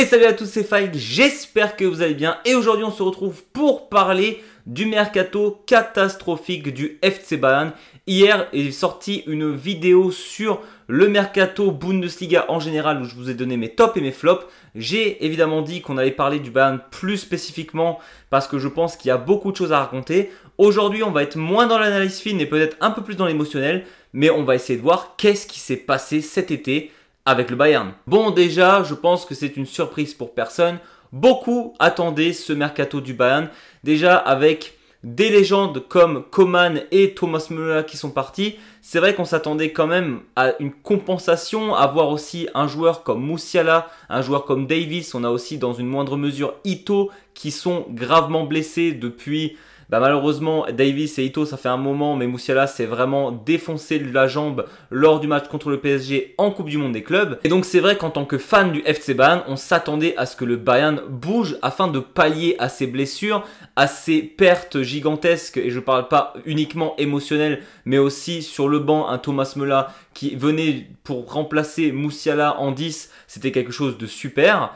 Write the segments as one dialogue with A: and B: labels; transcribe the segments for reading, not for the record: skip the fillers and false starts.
A: salut à tous, c'est Fike, j'espère que vous allez bien et aujourd'hui on se retrouve pour parler du mercato catastrophique du FC Bayern. Hier est sortie une vidéo sur le mercato Bundesliga en général où je vous ai donné mes tops et mes flops. J'ai évidemment dit qu'on allait parler du Bayern plus spécifiquement parce que je pense qu'il y a beaucoup de choses à raconter. Aujourd'hui on va être moins dans l'analyse fine et peut-être un peu plus dans l'émotionnel, mais on va essayer de voir qu'est-ce qui s'est passé cet été avec le Bayern. Bon, déjà, je pense que c'est une surprise pour personne. Beaucoup attendaient ce mercato du Bayern. Déjà, avec des légendes comme Coman et Thomas Müller qui sont partis, c'est vrai qu'on s'attendait quand même à une compensation, à voir aussi un joueur comme Musiala, un joueur comme Davis. On a aussi dans une moindre mesure Ito qui sont gravement blessés depuis... malheureusement, Davis et Ito, ça fait un moment, mais Musiala s'est vraiment défoncé de la jambe lors du match contre le PSG en Coupe du Monde des clubs. Et donc c'est vrai qu'en tant que fan du FC Bayern, on s'attendait à ce que le Bayern bouge afin de pallier à ses blessures, à ses pertes gigantesques, et je parle pas uniquement émotionnelles, mais aussi sur le banc, un Thomas Müller qui venait pour remplacer Musiala en 10, c'était quelque chose de super.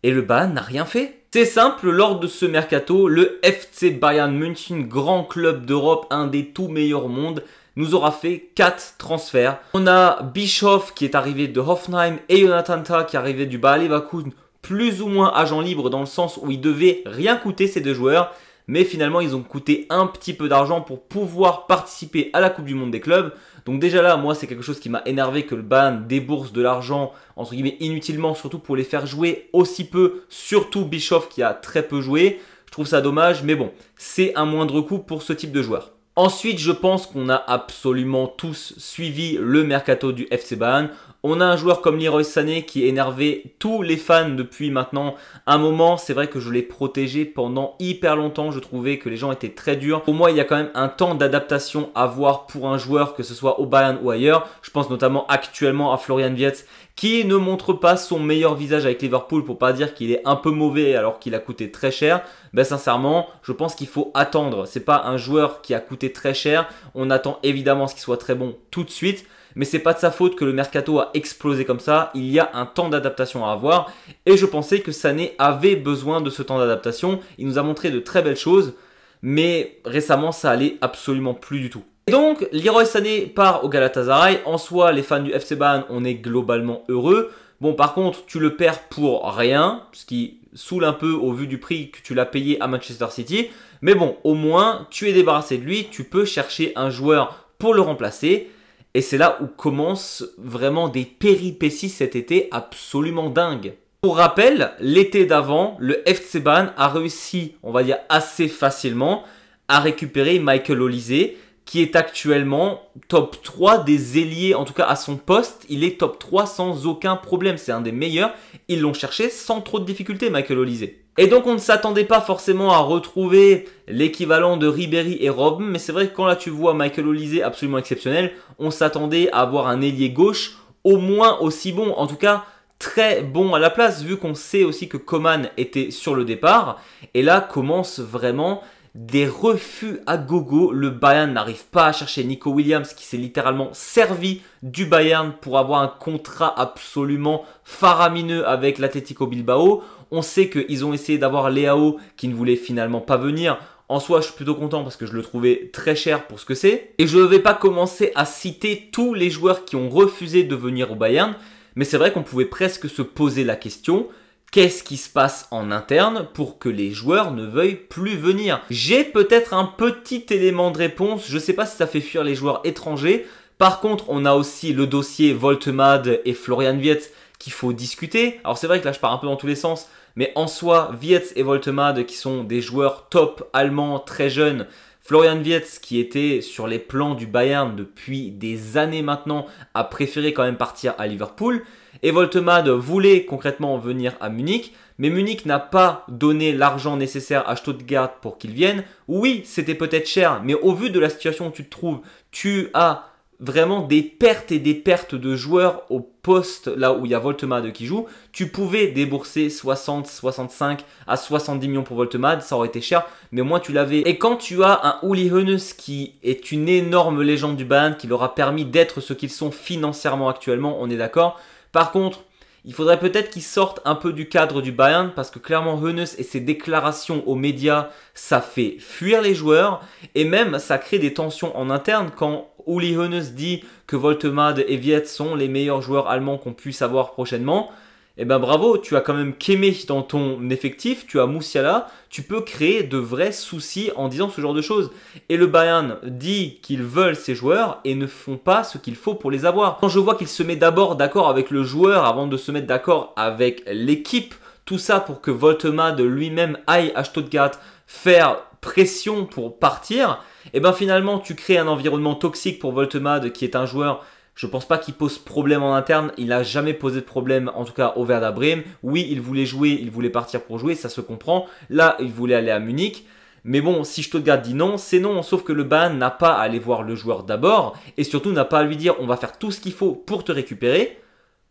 A: Et le Bayern n'a rien fait. C'est simple, lors de ce mercato, le FC Bayern München, grand club d'Europe, un des tout meilleurs au monde, nous aura fait 4 transferts. On a Bischoff qui est arrivé de Hoffenheim et Jonathan Tah qui est arrivé du Bayer Leverkusen, plus ou moins agent libre dans le sens où ils devaient rien coûter ces deux joueurs. Mais finalement, ils ont coûté un petit peu d'argent pour pouvoir participer à la Coupe du Monde des clubs. Donc déjà là, moi, c'est quelque chose qui m'a énervé que le Bayern débourse de l'argent, entre guillemets, inutilement, surtout pour les faire jouer aussi peu, surtout Bischoff qui a très peu joué. Je trouve ça dommage, mais bon, c'est un moindre coût pour ce type de joueur. Ensuite, je pense qu'on a absolument tous suivi le mercato du FC Bayern. On a un joueur comme Leroy Sané qui énervait tous les fans depuis maintenant un moment. C'est vrai que je l'ai protégé pendant hyper longtemps. Je trouvais que les gens étaient très durs. Pour moi, il y a quand même un temps d'adaptation à voir pour un joueur, que ce soit au Bayern ou ailleurs. Je pense notamment actuellement à Florian Wirtz qui ne montre pas son meilleur visage avec Liverpool, pour pas dire qu'il est un peu mauvais alors qu'il a coûté très cher. Sincèrement, je pense qu'il faut attendre. C'est pas un joueur qui a coûté très cher. On attend évidemment ce qu'il soit très bon tout de suite. Mais c'est pas de sa faute que le mercato a explosé comme ça. Il y a un temps d'adaptation à avoir. Et je pensais que Sané avait besoin de ce temps d'adaptation. Il nous a montré de très belles choses. Mais récemment, ça allait absolument plus du tout. Et donc, Leroy Sané part au Galatasaray. En soi, les fans du FC Bayern, on est globalement heureux. Bon, par contre, tu le perds pour rien. Ce qui saoule un peu au vu du prix que tu l'as payé à Manchester City. Mais bon, au moins, tu es débarrassé de lui. Tu peux chercher un joueur pour le remplacer. Et c'est là où commencent vraiment des péripéties cet été absolument dingues. Pour rappel, l'été d'avant, le FC Bayern a réussi, on va dire assez facilement, à récupérer Michael Olise, qui est actuellement top 3 des ailiers, en tout cas à son poste. Il est top 3 sans aucun problème, c'est un des meilleurs. Ils l'ont cherché sans trop de difficultés, Michael Olise. Et donc on ne s'attendait pas forcément à retrouver l'équivalent de Ribéry et Robben, mais c'est vrai que quand là tu vois Michael Olise absolument exceptionnel, on s'attendait à avoir un ailier gauche au moins aussi bon, en tout cas très bon à la place, vu qu'on sait aussi que Coman était sur le départ. Et là commence vraiment des refus à gogo. Le Bayern n'arrive pas à chercher Nico Williams qui s'est littéralement servi du Bayern pour avoir un contrat absolument faramineux avec l'Atlético Bilbao. On sait qu'ils ont essayé d'avoir Leao qui ne voulait finalement pas venir. En soi, je suis plutôt content parce que je le trouvais très cher pour ce que c'est. Et je ne vais pas commencer à citer tous les joueurs qui ont refusé de venir au Bayern. Mais c'est vrai qu'on pouvait presque se poser la question: qu'est-ce qui se passe en interne pour que les joueurs ne veuillent plus venir? J'ai peut-être un petit élément de réponse. Je ne sais pas si ça fait fuir les joueurs étrangers. Par contre, on a aussi le dossier Woltemade et Florian Wirtz qu'il faut discuter. Alors c'est vrai que là je pars un peu dans tous les sens, mais en soi, Wirtz et Woltemade qui sont des joueurs top allemands très jeunes. Florian Wirtz qui était sur les plans du Bayern depuis des années maintenant a préféré quand même partir à Liverpool. Et Woltemade voulait concrètement venir à Munich, mais Munich n'a pas donné l'argent nécessaire à Stuttgart pour qu'il vienne. Oui, c'était peut-être cher, mais au vu de la situation où tu te trouves, tu as vraiment des pertes et des pertes de joueurs au poste là où il y a Woltemade qui joue. Tu pouvais débourser 60, 65 à 70 millions pour Woltemade, ça aurait été cher, mais au moins tu l'avais. Et quand tu as un Uli Hoeneß qui est une énorme légende du Bayern, qui leur a permis d'être ce qu'ils sont financièrement actuellement, on est d'accord. Par contre, Il faudrait peut-être qu'il sorte un peu du cadre du Bayern parce que clairement Hoeneß et ses déclarations aux médias, ça fait fuir les joueurs et même ça crée des tensions en interne quand Uli Hoeneß dit que Woltemade et Viet sont les meilleurs joueurs allemands qu'on puisse avoir prochainement. Eh ben bravo, tu as quand même Kimmich dans ton effectif, tu as Musiala, tu peux créer de vrais soucis en disant ce genre de choses. Et le Bayern dit qu'ils veulent ces joueurs et ne font pas ce qu'il faut pour les avoir. Quand je vois qu'il se met d'abord d'accord avec le joueur avant de se mettre d'accord avec l'équipe, tout ça pour que Woltemade lui-même aille à Stuttgart faire pression pour partir, et ben finalement tu crées un environnement toxique pour Woltemade qui est un joueur. Je pense pas qu'il pose problème en interne. Il n'a jamais posé de problème, en tout cas au Werder Bremen. Oui, il voulait jouer, il voulait partir pour jouer, ça se comprend. Là, il voulait aller à Munich. Mais bon, si Stuttgart dit non, c'est non. Sauf que le Bayern n'a pas à aller voir le joueur d'abord. Et surtout, n'a pas à lui dire on va faire tout ce qu'il faut pour te récupérer.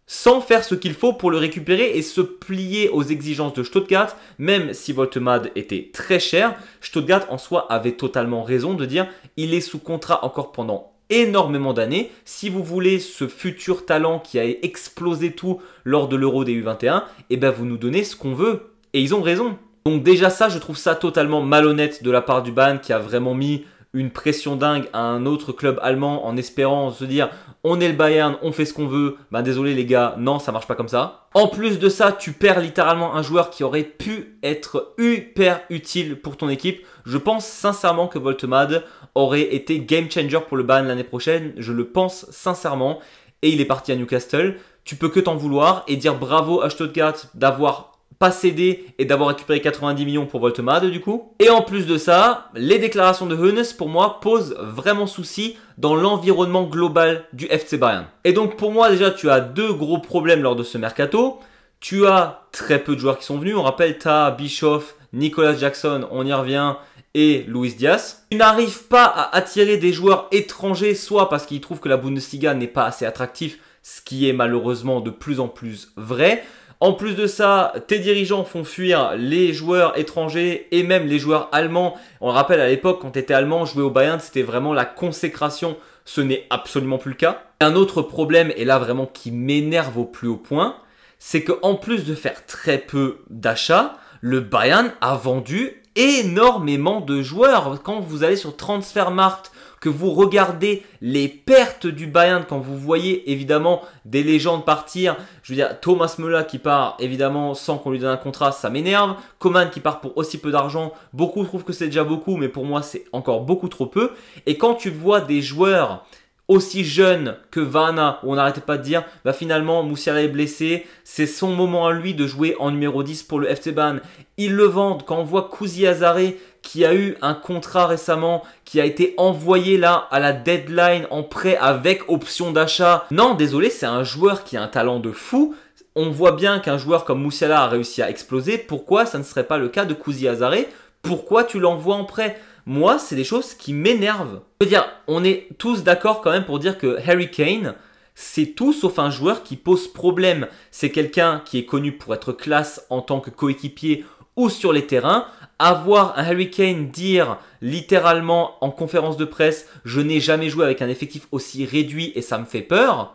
A: Sans faire ce qu'il faut pour le récupérer et se plier aux exigences de Stuttgart. Même si Woltemade était très cher, Stuttgart en soi avait totalement raison de dire il est sous contrat encore pendant énormément d'années. Si vous voulez ce futur talent qui a explosé tout lors de l'Euro des U21, eh ben vous nous donnez ce qu'on veut. Et ils ont raison. Donc déjà ça, je trouve ça totalement malhonnête de la part du Bayern qui a vraiment mis une pression dingue à un autre club allemand en espérant se dire on est le Bayern, on fait ce qu'on veut. Ben désolé les gars, non ça marche pas comme ça. En plus de ça, tu perds littéralement un joueur qui aurait pu être hyper utile pour ton équipe. Je pense sincèrement que Woltemade aurait été game changer pour le Bayern l'année prochaine. Je le pense sincèrement. Et il est parti à Newcastle. Tu peux que t'en vouloir et dire bravo à Stuttgart d'avoir pas cédé et d'avoir récupéré 90 millions pour Woltemade du coup. Et en plus de ça, les déclarations de Hoeneß pour moi posent vraiment souci dans l'environnement global du FC Bayern. Et donc pour moi déjà tu as deux gros problèmes lors de ce mercato. Tu as très peu de joueurs qui sont venus. On rappelle tu as Bischoff, Nicolas Jackson, on y revient, et Luis Diaz. Tu n'arrives pas à attirer des joueurs étrangers soit parce qu'ils trouvent que la Bundesliga n'est pas assez attractif, ce qui est malheureusement de plus en plus vrai. En plus de ça, tes dirigeants font fuir les joueurs étrangers et même les joueurs allemands. On le rappelle à l'époque, quand tu étais allemand, jouer au Bayern, c'était vraiment la consécration. Ce n'est absolument plus le cas. Un autre problème, et là vraiment qui m'énerve au plus haut point, c'est qu'en plus de faire très peu d'achats, le Bayern a vendu énormément de joueurs. Quand vous allez sur Transfermarkt, que vous regardez les pertes du Bayern, quand vous voyez évidemment des légendes partir, je veux dire Thomas Müller qui part évidemment sans qu'on lui donne un contrat, ça m'énerve. Coman qui part pour aussi peu d'argent, beaucoup trouvent que c'est déjà beaucoup, mais pour moi c'est encore beaucoup trop peu. Et quand tu vois des joueurs aussi jeunes que Varane, où on n'arrêtait pas de dire bah finalement Musiala est blessé, c'est son moment à lui de jouer en numéro 10 pour le FC Bayern. Ils le vendent. Quand on voit Kusi Azaré qui a eu un contrat récemment, qui a été envoyé là à la deadline en prêt avec option d'achat. Non, désolé, c'est un joueur qui a un talent de fou. On voit bien qu'un joueur comme Musiala a réussi à exploser. Pourquoi ça ne serait pas le cas de Kusi Azaré? Pourquoi tu l'envoies en prêt? Moi, c'est des choses qui m'énervent. Je veux dire, on est tous d'accord quand même pour dire que Harry Kane, c'est tout sauf un joueur qui pose problème. C'est quelqu'un qui est connu pour être classe en tant que coéquipier ou sur les terrains. Avoir un Harry Kane dire littéralement en conférence de presse « Je n'ai jamais joué avec un effectif aussi réduit et ça me fait peur »,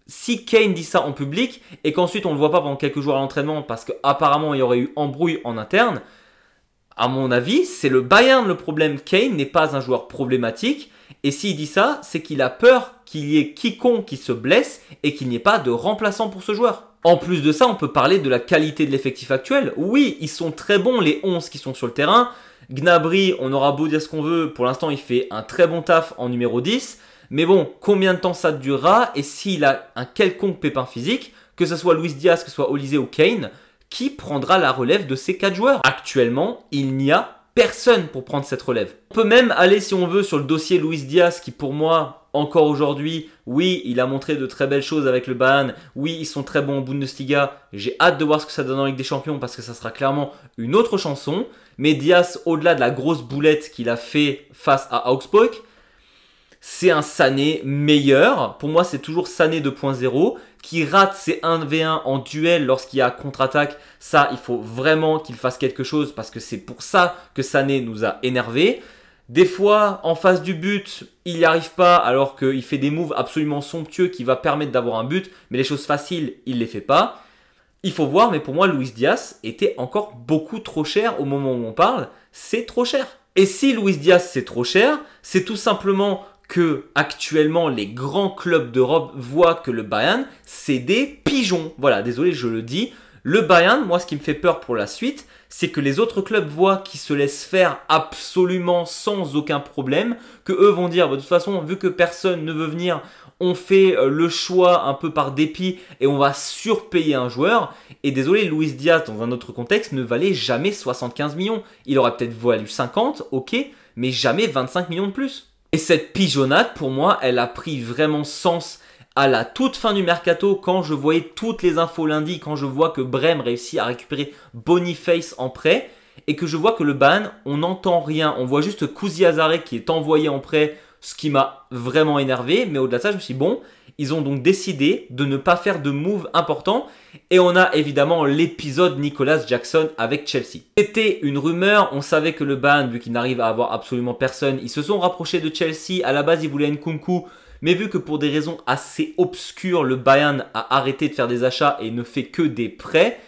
A: si Kane dit ça en public et qu'ensuite on ne le voit pas pendant quelques jours à l'entraînement parce qu'apparemment il y aurait eu embrouille en interne, à mon avis, c'est le Bayern le problème. Kane n'est pas un joueur problématique. Et s'il dit ça, c'est qu'il a peur qu'il y ait quiconque qui se blesse et qu'il n'y ait pas de remplaçant pour ce joueur. En plus de ça, on peut parler de la qualité de l'effectif actuel. Oui, ils sont très bons les 11 qui sont sur le terrain. Gnabry, on aura beau dire ce qu'on veut, pour l'instant il fait un très bon taf en numéro 10. Mais bon, combien de temps ça durera? Et s'il a un quelconque pépin physique, que ce soit Luis Diaz, que ce soit Olise ou Kane, qui prendra la relève de ces 4 joueurs? Actuellement, il n'y a personne pour prendre cette relève. On peut même aller, si on veut, sur le dossier Luis Diaz qui, pour moi, encore aujourd'hui, oui, il a montré de très belles choses avec le Bayern. Oui, ils sont très bons en Bundesliga. J'ai hâte de voir ce que ça donne en Ligue des Champions parce que ça sera clairement une autre chanson. Mais Diaz, au-delà de la grosse boulette qu'il a fait face à Augsburg, c'est un Sané meilleur. Pour moi, c'est toujours Sané 2.0 qui rate ses 1v1 en duel lorsqu'il y a contre-attaque. Ça, il faut vraiment qu'il fasse quelque chose parce que c'est pour ça que Sané nous a énervé. Des fois, en face du but, il n'y arrive pas alors qu'il fait des moves absolument somptueux qui va permettre d'avoir un but, mais les choses faciles, il ne les fait pas. Il faut voir, mais pour moi, Luis Diaz était encore beaucoup trop cher au moment où on parle. C'est trop cher. Et si Luis Diaz c'est trop cher, c'est tout simplement que actuellement les grands clubs d'Europe voient que le Bayern c'est des pigeons. Voilà, désolé, je le dis. Le Bayern, moi ce qui me fait peur pour la suite, c'est que les autres clubs voient qu'ils se laissent faire absolument sans aucun problème, que eux vont dire, de toute façon, vu que personne ne veut venir, on fait le choix un peu par dépit et on va surpayer un joueur. Et désolé, Luis Diaz, dans un autre contexte, ne valait jamais 75 millions. Il aurait peut-être valu 50, ok, mais jamais 25 millions de plus. Et cette pigeonnade, pour moi, elle a pris vraiment sens à la toute fin du mercato, quand je voyais toutes les infos lundi, quand je vois que Brême réussit à récupérer Boniface en prêt, et que je vois que le Bayern, on n'entend rien. On voit juste Kouzi Azaré qui est envoyé en prêt, ce qui m'a vraiment énervé. Mais au-delà de ça, je me suis dit, bon, ils ont donc décidé de ne pas faire de move important. Et on a évidemment l'épisode Nicolas Jackson avec Chelsea. C'était une rumeur, on savait que le Bayern, vu qu'il n'arrive à avoir absolument personne, ils se sont rapprochés de Chelsea. À la base, ils voulaient Nkunku. Mais vu que pour des raisons assez obscures, le Bayern a arrêté de faire des achats et ne fait que des prêts,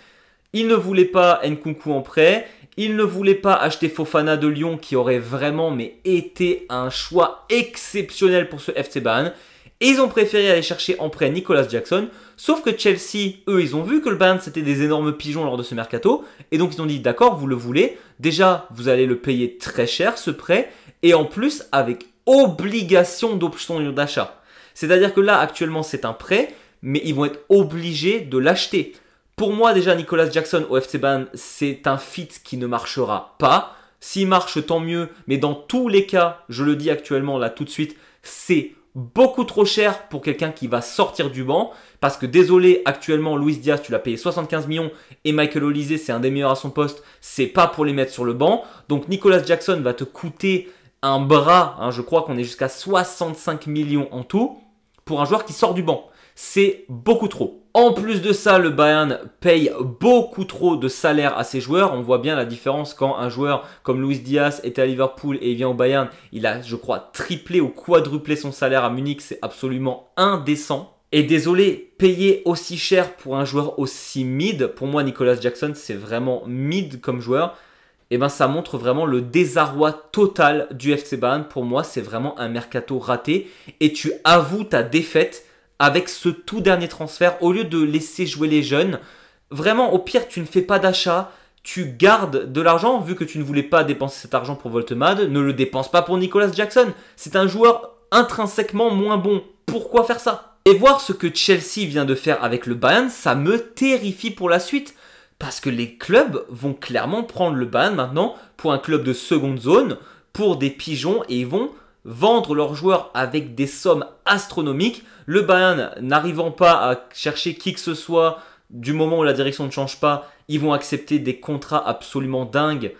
A: il ne voulait pas Nkunku en prêt, il ne voulait pas acheter Fofana de Lyon qui aurait vraiment été un choix exceptionnel pour ce FC Bayern. Et ils ont préféré aller chercher en prêt Nicolas Jackson, sauf que Chelsea, eux, ils ont vu que le Bayern c'était des énormes pigeons lors de ce mercato, et donc ils ont dit d'accord, vous le voulez, déjà vous allez le payer très cher ce prêt, et en plus avec obligation d'option d'achat. C'est-à-dire que là, actuellement, c'est un prêt, mais ils vont être obligés de l'acheter. Pour moi, déjà, Nicolas Jackson au FC Bayern, c'est un fit qui ne marchera pas. S'il marche, tant mieux. Mais dans tous les cas, je le dis actuellement, là, tout de suite, c'est beaucoup trop cher pour quelqu'un qui va sortir du banc. Parce que désolé, actuellement, Luis Diaz, tu l'as payé 75 millions et Michael Olise, c'est un des meilleurs à son poste. C'est pas pour les mettre sur le banc. Donc, Nicolas Jackson va te coûter un bras, hein, je crois qu'on est jusqu'à 65 millions en tout, pour un joueur qui sort du banc. C'est beaucoup trop. En plus de ça, le Bayern paye beaucoup trop de salaire à ses joueurs. On voit bien la différence quand un joueur comme Luis Diaz était à Liverpool et il vient au Bayern. Il a, je crois, triplé ou quadruplé son salaire à Munich. C'est absolument indécent. Et désolé, payer aussi cher pour un joueur aussi mid, pour moi Nicolas Jackson c'est vraiment mid comme joueur. Et ben ça montre vraiment le désarroi total du FC Bayern. Pour moi, c'est vraiment un mercato raté. Et tu avoues ta défaite avec ce tout dernier transfert. Au lieu de laisser jouer les jeunes, vraiment, au pire, tu ne fais pas d'achat. Tu gardes de l'argent, vu que tu ne voulais pas dépenser cet argent pour Voltemade. Ne le dépense pas pour Nicolas Jackson. C'est un joueur intrinsèquement moins bon. Pourquoi faire ça? Et voir ce que Chelsea vient de faire avec le Bayern, ça me terrifie pour la suite. Parce que les clubs vont clairement prendre le Bayern maintenant pour un club de seconde zone, pour des pigeons, et ils vont vendre leurs joueurs avec des sommes astronomiques. Le Bayern n'arrivant pas à chercher qui que ce soit, du moment où la direction ne change pas, ils vont accepter des contrats absolument dingues.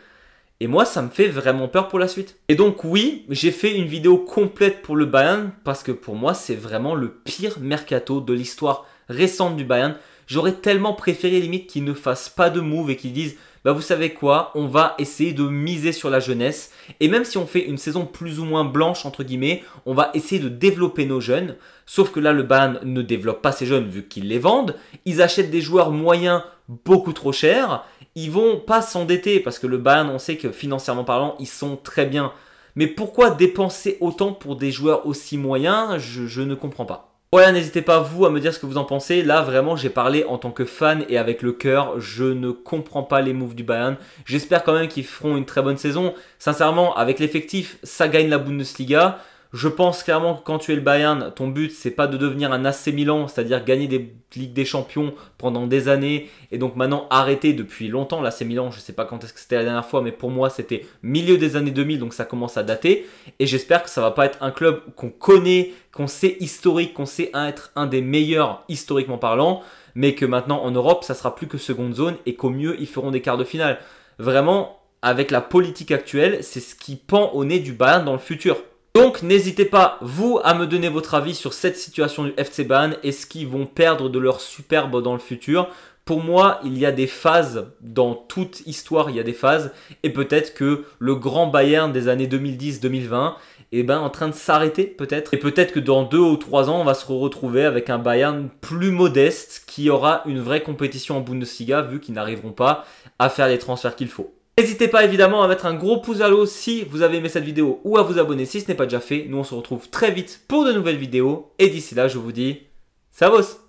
A: Et moi, ça me fait vraiment peur pour la suite. Et donc oui, j'ai fait une vidéo complète pour le Bayern, parce que pour moi, c'est vraiment le pire mercato de l'histoire récente du Bayern. J'aurais tellement préféré limite qu'ils ne fassent pas de move et qu'ils disent bah vous savez quoi, on va essayer de miser sur la jeunesse. Et même si on fait une saison plus ou moins blanche entre guillemets, on va essayer de développer nos jeunes. Sauf que là le Bayern ne développe pas ses jeunes vu qu'ils les vendent. Ils achètent des joueurs moyens beaucoup trop chers. Ils vont pas s'endetter parce que le Bayern on sait que financièrement parlant ils sont très bien. Mais pourquoi dépenser autant pour des joueurs aussi moyens? Je ne comprends pas. Voilà, n'hésitez pas vous à me dire ce que vous en pensez. Là vraiment j'ai parlé en tant que fan et avec le cœur. Je ne comprends pas les moves du Bayern. J'espère quand même qu'ils feront une très bonne saison. Sincèrement avec l'effectif ça gagne la Bundesliga. Je pense clairement que quand tu es le Bayern, ton but c'est pas de devenir un AC Milan, c'est-à-dire gagner des Ligues des Champions pendant des années et donc maintenant arrêter depuis longtemps l'AC Milan. Je sais pas quand est-ce que c'était la dernière fois, mais pour moi c'était milieu des années 2000, donc ça commence à dater. Et j'espère que ça va pas être un club qu'on connaît, qu'on sait historique, qu'on sait être un des meilleurs historiquement parlant, mais que maintenant en Europe ça sera plus que seconde zone et qu'au mieux ils feront des quarts de finale. Vraiment, avec la politique actuelle, c'est ce qui pend au nez du Bayern dans le futur. Donc n'hésitez pas, vous, à me donner votre avis sur cette situation du FC Bayern. Est-ce qu'ils vont perdre de leur superbe dans le futur? Pour moi, il y a des phases, dans toute histoire, il y a des phases, et peut-être que le grand Bayern des années 2010-2020 est en train de s'arrêter peut-être. Et peut-être que dans 2 ou 3 ans, on va se retrouver avec un Bayern plus modeste qui aura une vraie compétition en Bundesliga vu qu'ils n'arriveront pas à faire les transferts qu'il faut. N'hésitez pas évidemment à mettre un gros pouce à l'eau si vous avez aimé cette vidéo ou à vous abonner si ce n'est pas déjà fait. Nous on se retrouve très vite pour de nouvelles vidéos et d'ici là je vous dis servus.